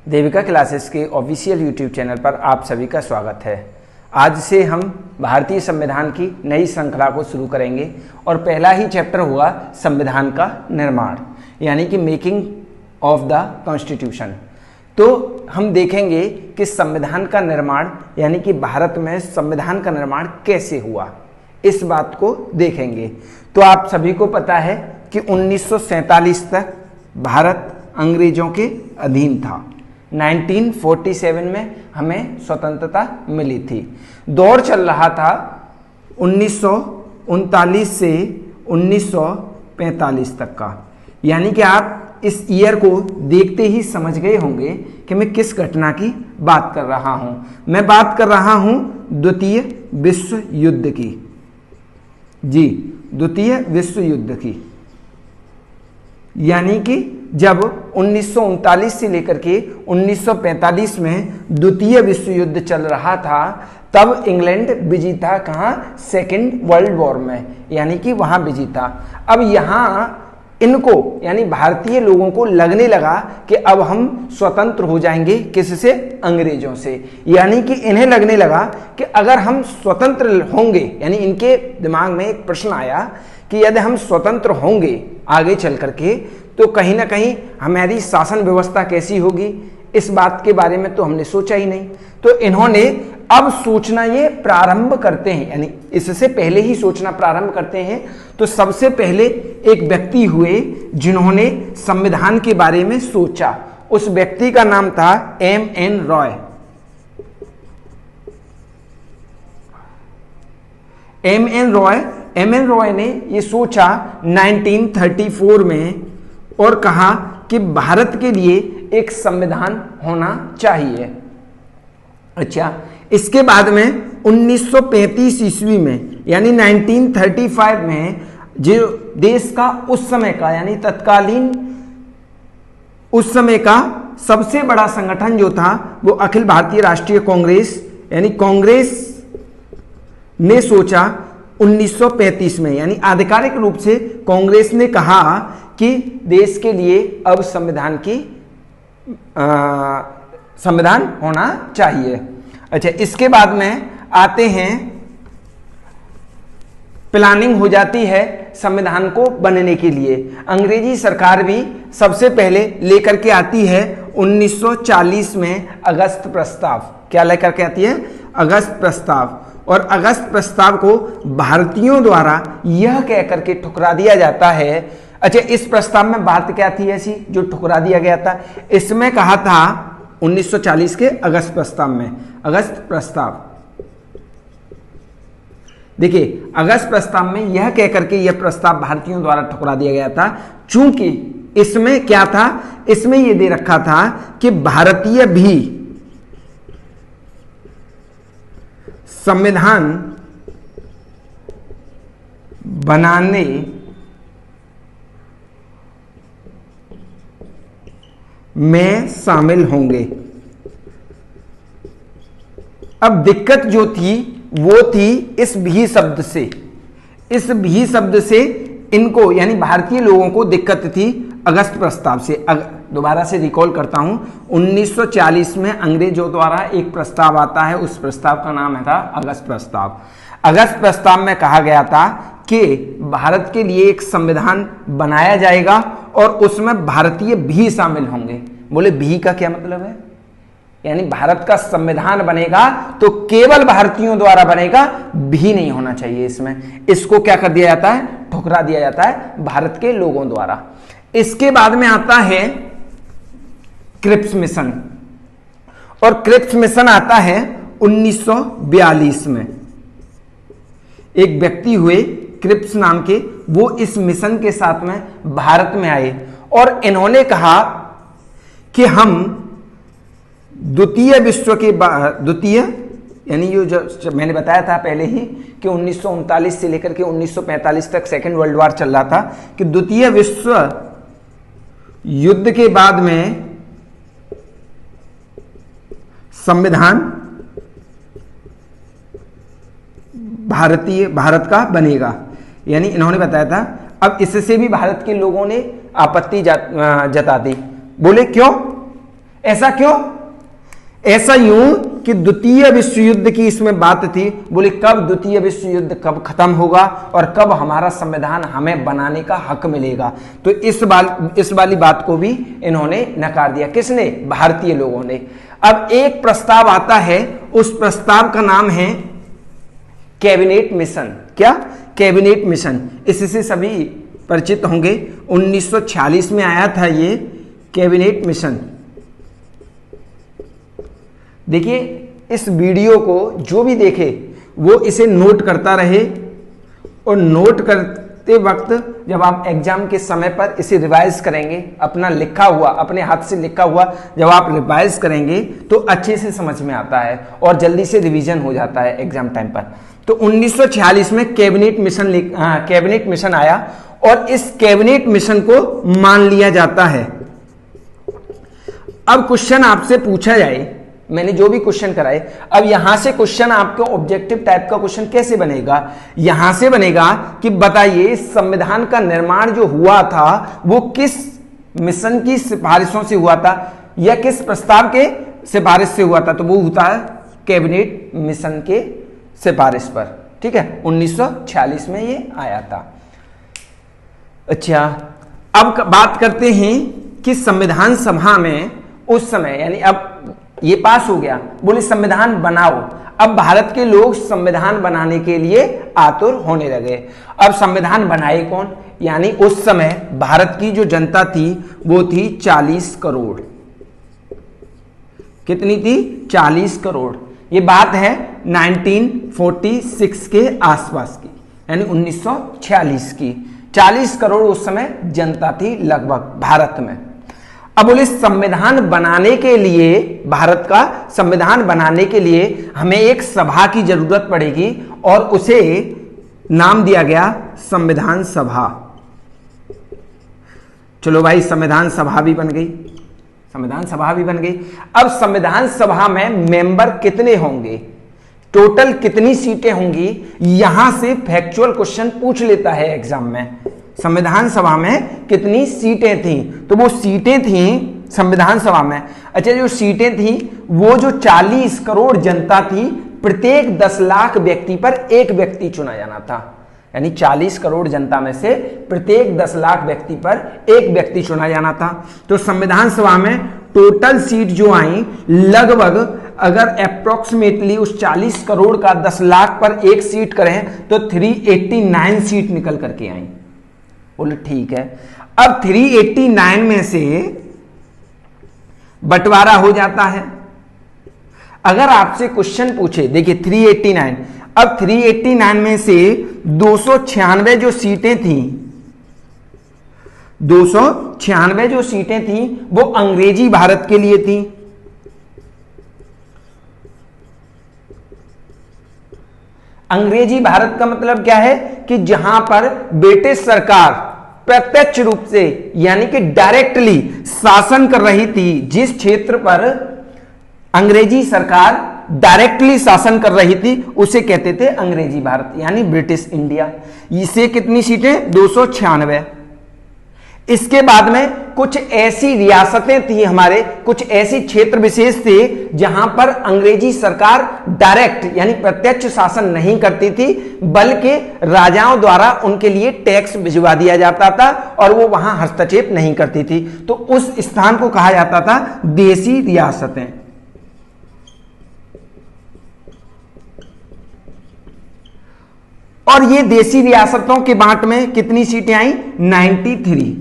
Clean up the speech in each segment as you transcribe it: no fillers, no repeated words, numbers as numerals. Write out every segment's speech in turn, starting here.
Devika classes के official YouTube channel पर आप सभी का स्वागत है। आज से हम भारतीय संविधान की नई श्रृंखला को शुरू करेंगे और पहला ही चैप्टर हुआ संविधान का निर्माण, यानी कि मेकिंग ऑफ द कॉन्स्टिट्यूशन। तो हम देखेंगे कि संविधान का निर्माण यानी कि भारत में संविधान का निर्माण कैसे हुआ, इस बात को देखेंगे। तो आप सभी को पता है कि 1947 तक भारत अंग्रेजों के अधीन था। 1947 में हमें स्वतंत्रता मिली थी। दौर चल रहा था 1939 से 1945 तक का, यानी कि आप इस ईयर को देखते ही समझ गए होंगे कि मैं किस घटना की बात कर रहा हूं। मैं बात कर रहा हूं द्वितीय विश्व युद्ध की। जी, द्वितीय विश्व युद्ध की, यानी कि जब 1939 से लेकर के 1945 में द्वितीय विश्व युद्ध चल रहा था, तब इंग्लैंड बिजी था कहाँ? सेकेंड वर्ल्ड वॉर में, यानी कि वहां बिजी था। अब यहाँ इनको यानी भारतीय लोगों को लगने लगा कि अब हम स्वतंत्र हो जाएंगे। किससे? अंग्रेजों से। यानी कि इन्हें लगने लगा कि अगर हम स्वतंत्र होंगे, यानी इनके दिमाग में एक प्रश्न आया कि यदि हम स्वतंत्र होंगे आगे चल करके, तो कहीं ना कहीं हमारी शासन व्यवस्था कैसी होगी, इस बात के बारे में तो हमने सोचा ही नहीं। तो इन्होंने अब सोचना ये प्रारंभ करते हैं, यानी इससे पहले ही सोचना प्रारंभ करते हैं। तो सबसे पहले एक व्यक्ति हुए जिन्होंने संविधान के बारे में सोचा। उस व्यक्ति का नाम था M.N. रॉय। M.N. रॉय ने ये सोचा 1934 में और कहा कि भारत के लिए एक संविधान होना चाहिए। अच्छा, इसके बाद में 1935 ईस्वी में यानी 1935 में जो देश का उस समय का यानी तत्कालीन उस समय का सबसे बड़ा संगठन जो था वो अखिल भारतीय राष्ट्रीय कांग्रेस यानी कांग्रेस ने सोचा 1935 में, यानी आधिकारिक रूप से कांग्रेस ने कहा कि देश के लिए अब संविधान होना चाहिए। अच्छा, इसके बाद में आते हैं, प्लानिंग हो जाती है संविधान को बनने के लिए। अंग्रेजी सरकार भी सबसे पहले लेकर के आती है 1940 में अगस्त प्रस्ताव। क्या लेकर के आती है? अगस्त प्रस्ताव। और अगस्त प्रस्ताव को भारतीयों द्वारा यह कहकर के ठुकरा दिया जाता है। अच्छा, इस प्रस्ताव में बात क्या थी ऐसी जो ठुकरा दिया गया था? इसमें कहा था 1940 के अगस्त प्रस्ताव में, अगस्त प्रस्ताव, देखिए अगस्त प्रस्ताव में यह कहकर के यह प्रस्ताव भारतीयों द्वारा ठुकरा दिया गया था, चूंकि इसमें क्या था? इसमें यह दे रखा था कि भारतीय भी संविधान बनाने में शामिल होंगे। अब दिक्कत जो थी वो थी इस भी शब्द से। इस भी शब्द से इनको यानी भारतीय लोगों को दिक्कत थी अगस्त प्रस्ताव से। दोबारा से रिकॉल करता हूं, 1940 में अंग्रेजों द्वारा एक प्रस्ताव आता है, उस प्रस्ताव का नाम था अगस्त प्रस्ताव। अगस्त प्रस्ताव में कहा गया था कि भारत के लिए एक संविधान बनाया जाएगा और उसमें भारतीय भी शामिल होंगे। बोले भी का क्या मतलब है? यानी भारत का संविधान बनेगा तो केवल भारतीयों द्वारा बनेगा, भी नहीं होना चाहिए इसमें। इसको क्या कर दिया जाता है? ठुकरा दिया जाता है भारत के लोगों द्वारा। इसके बाद में आता है क्रिप्स मिशन, और क्रिप्स मिशन आता है 1942 में। एक व्यक्ति हुए क्रिप्स नाम के, वो इस मिशन के साथ में भारत में आए और इन्होंने कहा कि हम द्वितीय विश्व के द्वितीय यानी ये जो मैंने बताया था पहले ही कि 1939 से लेकर के 1945 तक सेकेंड वर्ल्ड वॉर चल रहा था, कि द्वितीय विश्व युद्ध के बाद में संविधान भारत का बनेगा, यानी इन्होंने बताया था। अब इससे भी भारत के लोगों ने आपत्ति जता दी। बोले क्यों? ऐसा क्यों? ऐसा यूं कि द्वितीय विश्व युद्ध की इसमें बात थी। बोले कब द्वितीय विश्व युद्ध कब खत्म होगा और कब हमारा संविधान हमें बनाने का हक मिलेगा। तो इस वाली बात को भी इन्होंने नकार दिया। किसने? भारतीय लोगों ने। अब एक प्रस्ताव आता है, उस प्रस्ताव का नाम है कैबिनेट मिशन। क्या? Cabinet mission. इससे सभी परिचित होंगे। 1946 में आया था ये कैबिनेट मिशन। देखिए इस वीडियो को जो भी देखे वो इसे नोट करता रहे, और नोट करते वक्त जब आप एग्जाम के समय पर इसे रिवाइज करेंगे, अपना लिखा हुआ, अपने हाथ से लिखा हुआ जब आप रिवाइज करेंगे तो अच्छे से समझ में आता है और जल्दी से रिवीजन हो जाता है एग्जाम टाइम पर। तो 1946 में कैबिनेट मिशन आया और इस कैबिनेट मिशन को मान लिया जाता है। अब क्वेश्चन आपसे पूछा जाए, मैंने जो भी क्वेश्चन कराए, अब यहां से क्वेश्चन आपको ऑब्जेक्टिव टाइप का क्वेश्चन कैसे बनेगा? यहां से बनेगा कि बताइए संविधान का निर्माण जो हुआ था वो किस मिशन की सिफारिशों से हुआ था या किस प्रस्ताव के सिफारिश से हुआ था? तो वो होता है कैबिनेट मिशन के सिफारिश पर। ठीक है, 1946 में ये आया था। अच्छा, अब बात करते हैं कि संविधान सभा में उस समय, यानी अब ये पास हो गया, बोले संविधान बनाओ। अब भारत के लोग संविधान बनाने के लिए आतुर होने लगे। अब संविधान बनाए कौन? यानी उस समय भारत की जो जनता थी वो थी 40 करोड़। कितनी थी? 40 करोड़। ये बात है 1946 के आसपास की, यानी 1946 की। 40 करोड़ उस समय जनता थी लगभग भारत में। अब बोले संविधान बनाने के लिए, भारत का संविधान बनाने के लिए हमें एक सभा की जरूरत पड़ेगी और उसे नाम दिया गया संविधान सभा। चलो भाई, संविधान सभा भी बन गई, संविधान सभा भी बन गई। अब संविधान सभा में मेंबर कितने होंगे, टोटल कितनी सीटें होंगी, यहां से फैक्चुअल क्वेश्चन पूछ लेता है एग्जाम में। संविधान सभा में कितनी सीटें थी? तो वो सीटें थी संविधान सभा में, अच्छा जो सीटें थी वो जो 40 करोड़ जनता थी, प्रत्येक 10 लाख व्यक्ति पर एक व्यक्ति चुना जाना था। यानी 40 करोड़ जनता में से प्रत्येक 10 लाख व्यक्ति पर एक व्यक्ति चुना जाना था। तो संविधान सभा में टोटल सीट जो आई लगभग, अगर अप्रोक्सीमेटली उस 40 करोड़ का 10 लाख पर एक सीट करें तो 389 सीट निकल करके आई। बोले ठीक है। अब 389 में से बंटवारा हो जाता है। अगर आपसे क्वेश्चन पूछे, देखिए 389, अब 389 में से 296 जो सीटें थी, 296 जो सीटें थी वो अंग्रेजी भारत के लिए थी। अंग्रेजी भारत का मतलब क्या है कि जहां पर ब्रिटिश सरकार प्रत्यक्ष रूप से यानी कि डायरेक्टली शासन कर रही थी, जिस क्षेत्र पर अंग्रेजी सरकार डायरेक्टली शासन कर रही थी उसे कहते थे अंग्रेजी भारत, यानी ब्रिटिश इंडिया। इसे कितनी सीटें? 296। इसके बाद में कुछ ऐसी रियासतें थी हमारे, कुछ ऐसी क्षेत्र विशेष थे जहां पर अंग्रेजी सरकार डायरेक्ट यानी प्रत्यक्ष शासन नहीं करती थी, बल्कि राजाओं द्वारा उनके लिए टैक्स भिजवा दिया जाता था और वो वहां हस्तक्षेप नहीं करती थी। तो उस स्थान को कहा जाता था देसी रियासतें। और ये देसी रियासतों के बांट में कितनी सीटें आई? 93।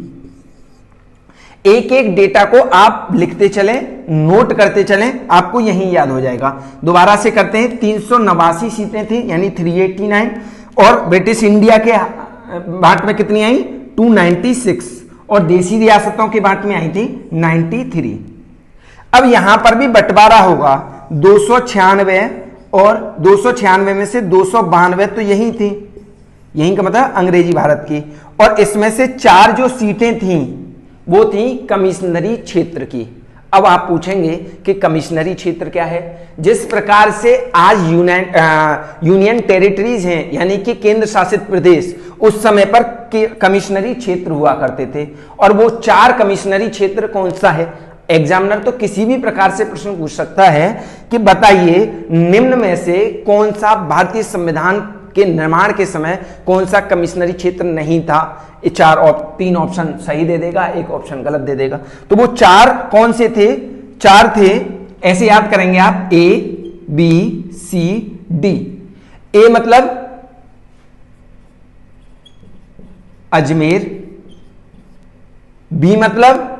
एक एक डेटा को आप लिखते चलें, नोट करते चलें, आपको यही याद हो जाएगा। दोबारा से करते हैं, 389 सीटें थी यानी 389, और ब्रिटिश इंडिया के बांट में कितनी आई? 296, और देसी रियासतों के बांट में आई थी 93। अब यहां पर भी बंटवारा होगा, 296 और 296 में से 292 तो यही थी, यही का मतलब अंग्रेजी भारत की, और इसमें से 4 जो सीटें थीं वो थी कमिश्नरी क्षेत्र की। अब आप पूछेंगे कि कमिश्नरी क्षेत्र क्या है? जिस प्रकार से आज यूनियन टेरिटरीज हैं यानी कि केंद्र शासित प्रदेश, उस समय पर कमिश्नरी क्षेत्र हुआ करते थे, और वो 4 कमिश्नरी क्षेत्र कौन सा है? एग्जामिनर तो किसी भी प्रकार से प्रश्न पूछ सकता है कि बताइए निम्न में से कौन सा भारतीय संविधान के निर्माण के समय कौन सा कमिश्नरी क्षेत्र नहीं था। ये तीन ऑप्शन सही दे देगा, एक ऑप्शन गलत दे देगा। तो वो चार कौन से थे? चार थे, ऐसे याद करेंगे आप, ए बी सी डी। ए मतलब अजमेर, बी मतलब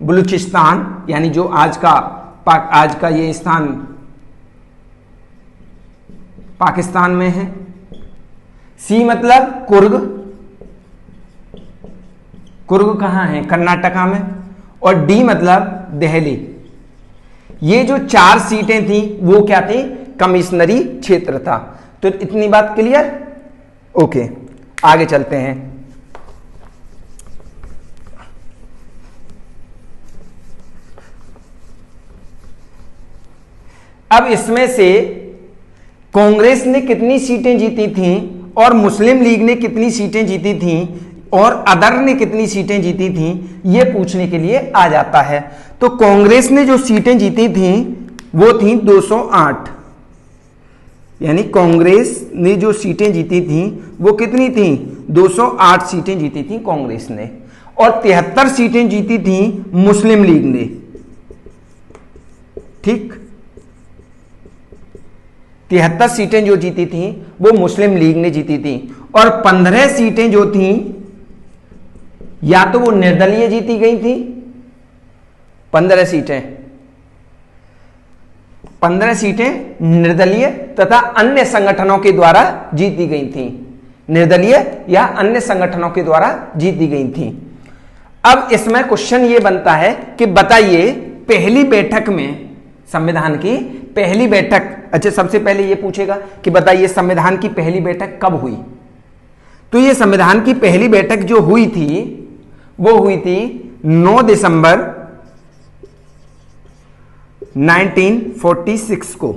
बलूचिस्तान यानी जो आज का ये स्थान पाकिस्तान में है। सी मतलब कुर्ग, कुर्ग कहां है? कर्नाटका में। और डी मतलब दिल्ली। ये जो चार सीटें थी वो क्या थी? कमिश्नरी क्षेत्र था। तो इतनी बात क्लियर? ओके, आगे चलते हैं। अब इसमें से कांग्रेस ने कितनी सीटें जीती थीं और मुस्लिम लीग ने कितनी सीटें जीती थीं और अदर ने कितनी सीटें जीती थीं, यह पूछने के लिए आ जाता है। तो कांग्रेस ने जो सीटें जीती थीं वो थी 208, यानी कांग्रेस ने जो सीटें जीती थीं वो कितनी थीं? 208 सीटें जीती थीं कांग्रेस ने। और 73 सीटें जीती थीं मुस्लिम लीग ने। ठीक, 73 सीटें जो जीती थीं वो मुस्लिम लीग ने जीती थीं। और 15 सीटें जो थीं या तो वो निर्दलीय जीती गई थी, 15 सीटें निर्दलीय तथा अन्य संगठनों के द्वारा जीती गई थी। निर्दलीय या अन्य संगठनों के द्वारा जीती गई थी। अब इसमें क्वेश्चन ये बनता है कि बताइए पहली बैठक में, संविधान की पहली बैठक, अच्छा सबसे पहले ये पूछेगा कि बताइए संविधान की पहली बैठक कब हुई। तो ये संविधान की पहली बैठक जो हुई थी वो हुई थी 9 दिसंबर 1946 को।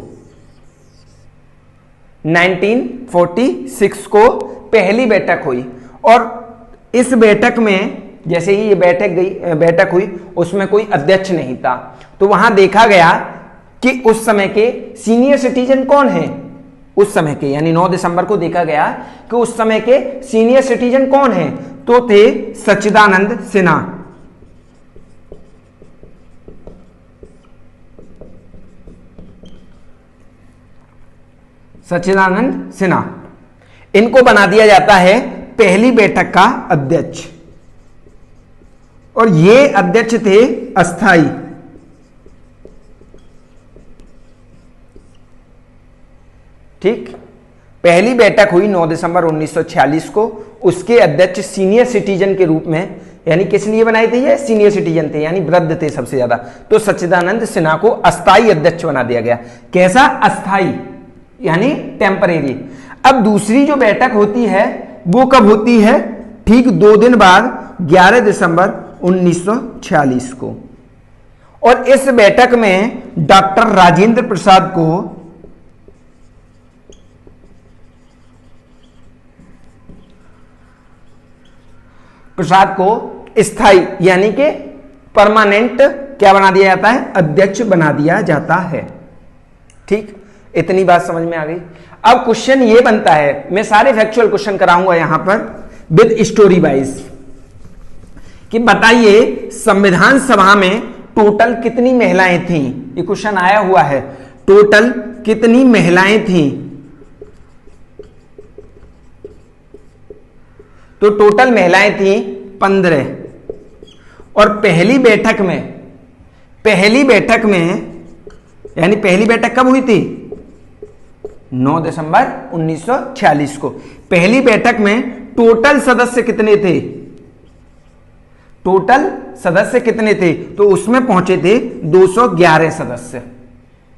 1946 को पहली बैठक हुई। और इस बैठक में जैसे ही ये बैठक हुई उसमें कोई अध्यक्ष नहीं था। तो वहां देखा गया कि उस समय के सीनियर सिटीजन कौन है, उस समय के, यानी 9 दिसंबर को देखा गया कि उस समय के सीनियर सिटीजन कौन है। तो थे सच्चिदानंद सिन्हा, सच्चिदानंद सिन्हा, इनको बना दिया जाता है पहली बैठक का अध्यक्ष। और ये अध्यक्ष थे अस्थाई। ठीक, पहली बैठक हुई 9 दिसंबर 1946 को। उसके अध्यक्ष सीनियर सिटीजन के रूप में, यानी किस लिए बनाए थे? ये सीनियर सिटीजन थे, यानी वृद्ध थे सबसे ज्यादा। तो सच्चिदानंद सिन्हा को अस्थाई अध्यक्ष बना दिया गया। कैसा? अस्थाई, यानी टेम्परेरी। अब दूसरी जो बैठक होती है वो कब होती है? ठीक 2 दिन बाद 11 दिसंबर 1946 को। और इस बैठक में डॉक्टर राजेंद्र प्रसाद को स्थायी यानी कि परमानेंट क्या बना दिया जाता है? अध्यक्ष बना दिया जाता है। ठीक, इतनी बात समझ में आ गई। अब क्वेश्चन ये बनता है, मैं सारे फैक्चुअल क्वेश्चन कराऊंगा यहां पर विद स्टोरी वाइज, कि बताइए संविधान सभा में टोटल कितनी महिलाएं थीं। ये क्वेश्चन आया हुआ है, टोटल कितनी महिलाएं थीं। तो टोटल महिलाएं थीं 15। और पहली बैठक में यानी पहली बैठक कब हुई थी? 9 दिसंबर 1946 को। पहली बैठक में टोटल सदस्य कितने थे? टोटल सदस्य कितने थे? तो उसमें पहुंचे थे 211 सदस्य।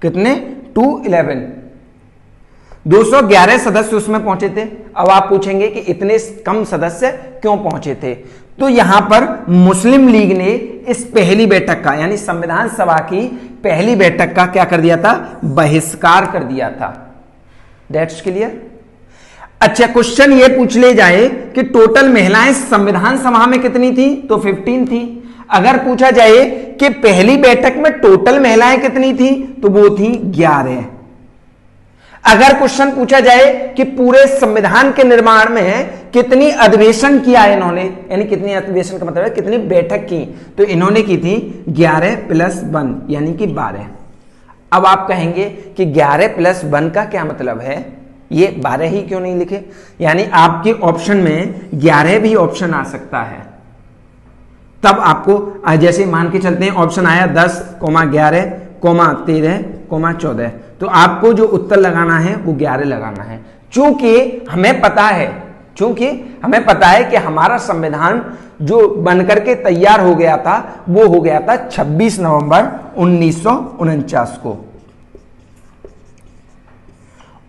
कितने? 211 सदस्य उसमें पहुंचे थे। अब आप पूछेंगे कि इतने कम सदस्य क्यों पहुंचे थे? तो यहां पर मुस्लिम लीग ने इस पहली बैठक का, यानी संविधान सभा की पहली बैठक का क्या कर दिया था? बहिष्कार कर दिया था। That's clear. अच्छा, क्वेश्चन ये पूछ ले जाए कि टोटल महिलाएं संविधान सभा में कितनी थी? तो 15 थी। अगर पूछा जाए कि पहली बैठक में टोटल महिलाएं कितनी थी, तो वो थी 11। अगर क्वेश्चन पूछा जाए कि पूरे संविधान के निर्माण में कितनी अधिवेशन किया है इन्होंने, यानी कितनी अधिवेशन का मतलब है कितनी बैठक की, तो इन्होंने की थी 11 + 1 यानी कि 12। अब आप कहेंगे कि 11 + 1 का क्या मतलब है, ये 12 ही क्यों नहीं लिखे? यानी आपके ऑप्शन में 11 भी ऑप्शन आ सकता है। तब आपको जैसे मान के चलते हैं ऑप्शन आया 10, 11, 13, 14, तो आपको जो उत्तर लगाना है वो 11 लगाना है। चूंकि हमें पता है कि हमारा संविधान जो बनकर के तैयार हो गया था वो हो गया था 26 नवंबर 1949 को,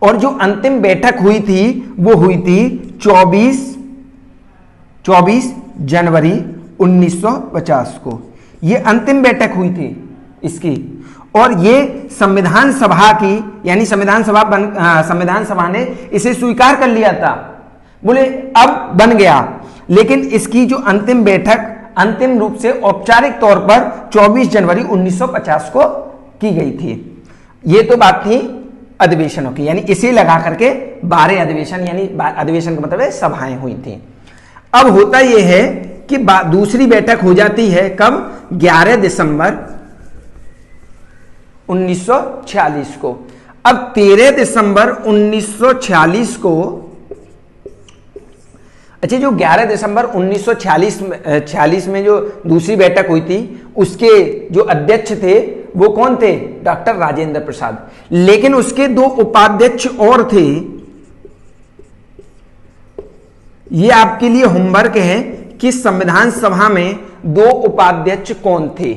और जो अंतिम बैठक हुई थी वो हुई थी 24 जनवरी 1950 को। ये अंतिम बैठक हुई थी इसकी, और ये संविधान सभा की, यानी संविधान सभा ने इसे स्वीकार कर लिया था, बोले अब बन गया। लेकिन इसकी जो अंतिम बैठक अंतिम रूप से औपचारिक तौर पर 24 जनवरी 1950 को की गई थी। ये तो बात थी अधिवेशनों की, यानी इसे लगा करके 12 अधिवेशन, यानी अधिवेशन का मतलब है सभाएं हुई थी। अब होता यह है कि दूसरी बैठक हो जाती है कब? 11 दिसंबर 1946 को। अब 13 दिसंबर 1946 को, अच्छा जो 11 दिसंबर 1946 में जो दूसरी बैठक हुई थी उसके जो अध्यक्ष थे वो कौन थे? डॉक्टर राजेंद्र प्रसाद। लेकिन उसके 2 उपाध्यक्ष और थे। ये आपके लिए होमवर्क है कि संविधान सभा में 2 उपाध्यक्ष कौन थे,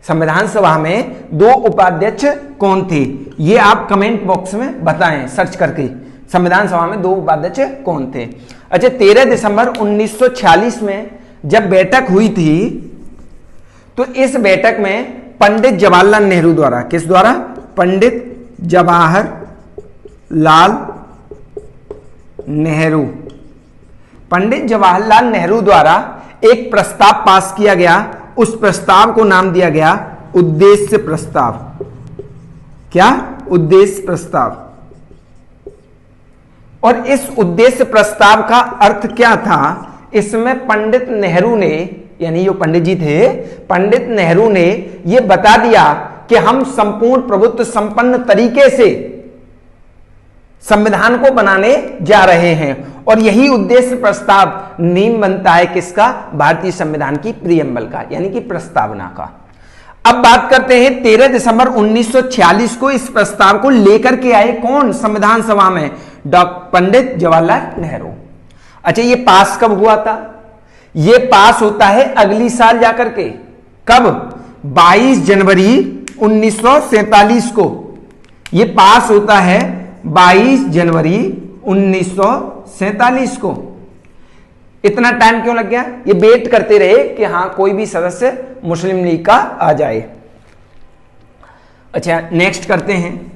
संविधान सभा में 2 उपाध्यक्ष कौन थे, ये आप कमेंट बॉक्स में बताएं सर्च करके, संविधान सभा में 2 उपाध्यक्ष कौन थे। अच्छा 13 दिसंबर 1946 में जब बैठक हुई थी तो इस बैठक में पंडित जवाहरलाल नेहरू द्वारा, किस द्वारा? पंडित जवाहरलाल नेहरू द्वारा एक प्रस्ताव पास किया गया। उस प्रस्ताव को नाम दिया गया उद्देश्य प्रस्ताव। क्या? उद्देश्य प्रस्ताव। और इस उद्देश्य प्रस्ताव का अर्थ क्या था? इसमें पंडित नेहरू ने, यानी जो पंडित जी थे, पंडित नेहरू ने यह बता दिया कि हम संपूर्ण प्रभुत्व संपन्न तरीके से संविधान को बनाने जा रहे हैं, और यही उद्देश्य प्रस्ताव नींव बनता है किसका? भारतीय संविधान की प्रियम्बल का, यानी कि प्रस्तावना का। अब बात करते हैं 13 दिसंबर 1946 को इस प्रस्ताव को लेकर के आए कौन संविधान सभा में? पंडित जवाहरलाल नेहरू। अच्छा ये पास कब हुआ था? ये पास होता है अगली साल जाकर के। कब? 22 जनवरी 1947 को ये पास होता है, 22 जनवरी 1947 को। इतना टाइम क्यों लग गया? ये वेट करते रहे कि हां कोई भी सदस्य मुस्लिम लीग का आ जाए। अच्छा नेक्स्ट करते हैं,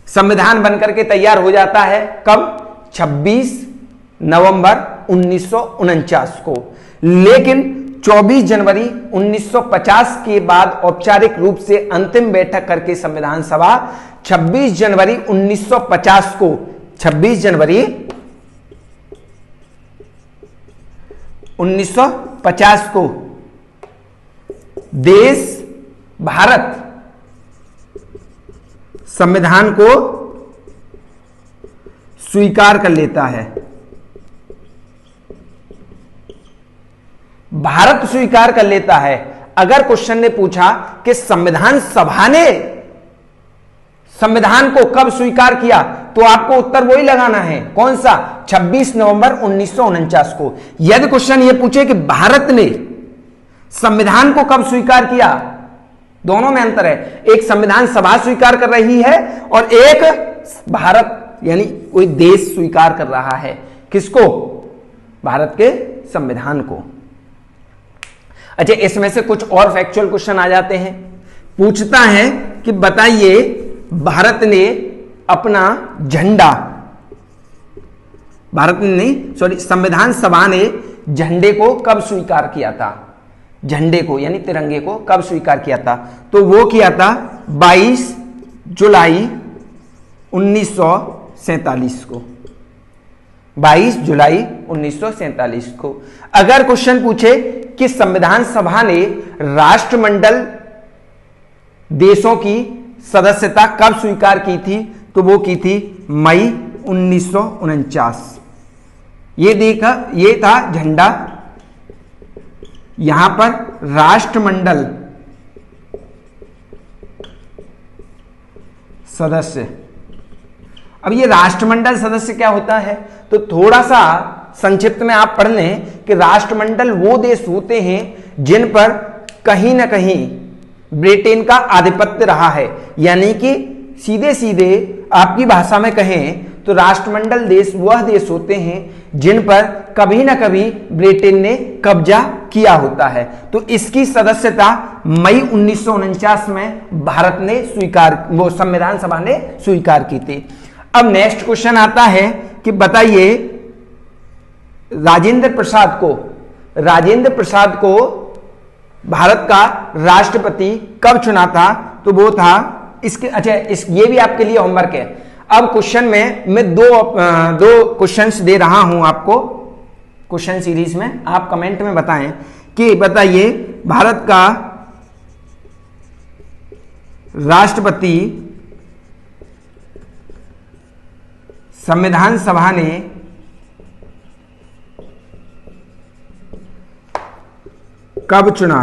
संविधान बनकर के तैयार हो जाता है कब? 26 नवंबर 1949 को। लेकिन 24 जनवरी 1950 के बाद औपचारिक रूप से अंतिम बैठक करके संविधान सभा 26 जनवरी 1950 को, 26 जनवरी 1950 को देश भारत संविधान को स्वीकार कर लेता है। भारत स्वीकार कर लेता है। अगर क्वेश्चन ने पूछा कि संविधान सभा ने संविधान को कब स्वीकार किया, तो आपको उत्तर वही लगाना है, कौन सा? 26 नवंबर 1949 को। यदि क्वेश्चन यह पूछे कि भारत ने संविधान को कब स्वीकार किया, दोनों में अंतर है। एक संविधान सभा स्वीकार कर रही है और एक भारत यानी कोई देश स्वीकार कर रहा है। किसको? भारत के संविधान को। अच्छा इसमें से कुछ और फैक्चुअल क्वेश्चन आ जाते हैं। पूछता है कि बताइए भारत ने अपना झंडा भारत ने नहीं, सॉरी, संविधान सभा ने झंडे को कब स्वीकार किया था? झंडे को यानी तिरंगे को कब स्वीकार किया था? तो वो किया था 22 जुलाई 1947 को। 22 जुलाई 1947 को। अगर क्वेश्चन पूछे कि संविधान सभा ने राष्ट्रमंडल देशों की सदस्यता कब स्वीकार की थी? तो वो की थी मई 1949। ये था झंडा, यहां पर राष्ट्रमंडल सदस्य। अब ये राष्ट्रमंडल सदस्य क्या होता है? तो थोड़ा सा संक्षिप्त में आप पढ़ लें कि राष्ट्रमंडल वो देश होते हैं जिन पर कहीं ना कहीं ब्रिटेन का आधिपत्य रहा है, यानी कि सीधे सीधे आपकी भाषा में कहें तो राष्ट्रमंडल देश वह देश होते हैं जिन पर कभी ना कभी ब्रिटेन ने कब्जा किया होता है। तो इसकी सदस्यता मई 1949 में भारत ने स्वीकार, वो संविधान सभा ने स्वीकार की थी। अब नेक्स्ट क्वेश्चन आता है कि बताइए राजेंद्र प्रसाद को भारत का राष्ट्रपति कब चुना था? तो वो था इसके, अच्छा ये भी आपके लिए होमवर्क है। अब क्वेश्चन में मैं दो क्वेश्चंस दे रहा हूं आपको क्वेश्चन सीरीज में, आप कमेंट में बताएं कि बताइए भारत का राष्ट्रपति संविधान सभा ने कब चुना?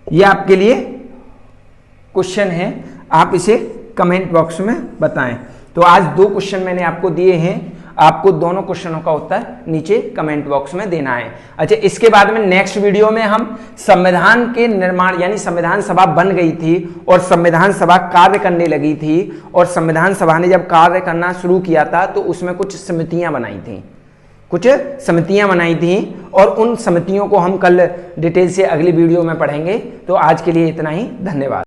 यह आपके लिए क्वेश्चन है, आप इसे कमेंट बॉक्स में बताएं। तो आज 2 क्वेश्चन मैंने आपको दिए हैं, आपको दोनों क्वेश्चनों का उत्तर नीचे कमेंट बॉक्स में देना है। अच्छा, इसके बाद में नेक्स्ट वीडियो में हम संविधान के निर्माण, यानी संविधान सभा बन गई थी और संविधान सभा कार्य करने लगी थी, और संविधान सभा ने जब कार्य करना शुरू किया था तो उसमें कुछ समितियां बनाई थी, और उन समितियों को हम कल डिटेल से अगली वीडियो में पढ़ेंगे। तो आज के लिए इतना ही, धन्यवाद।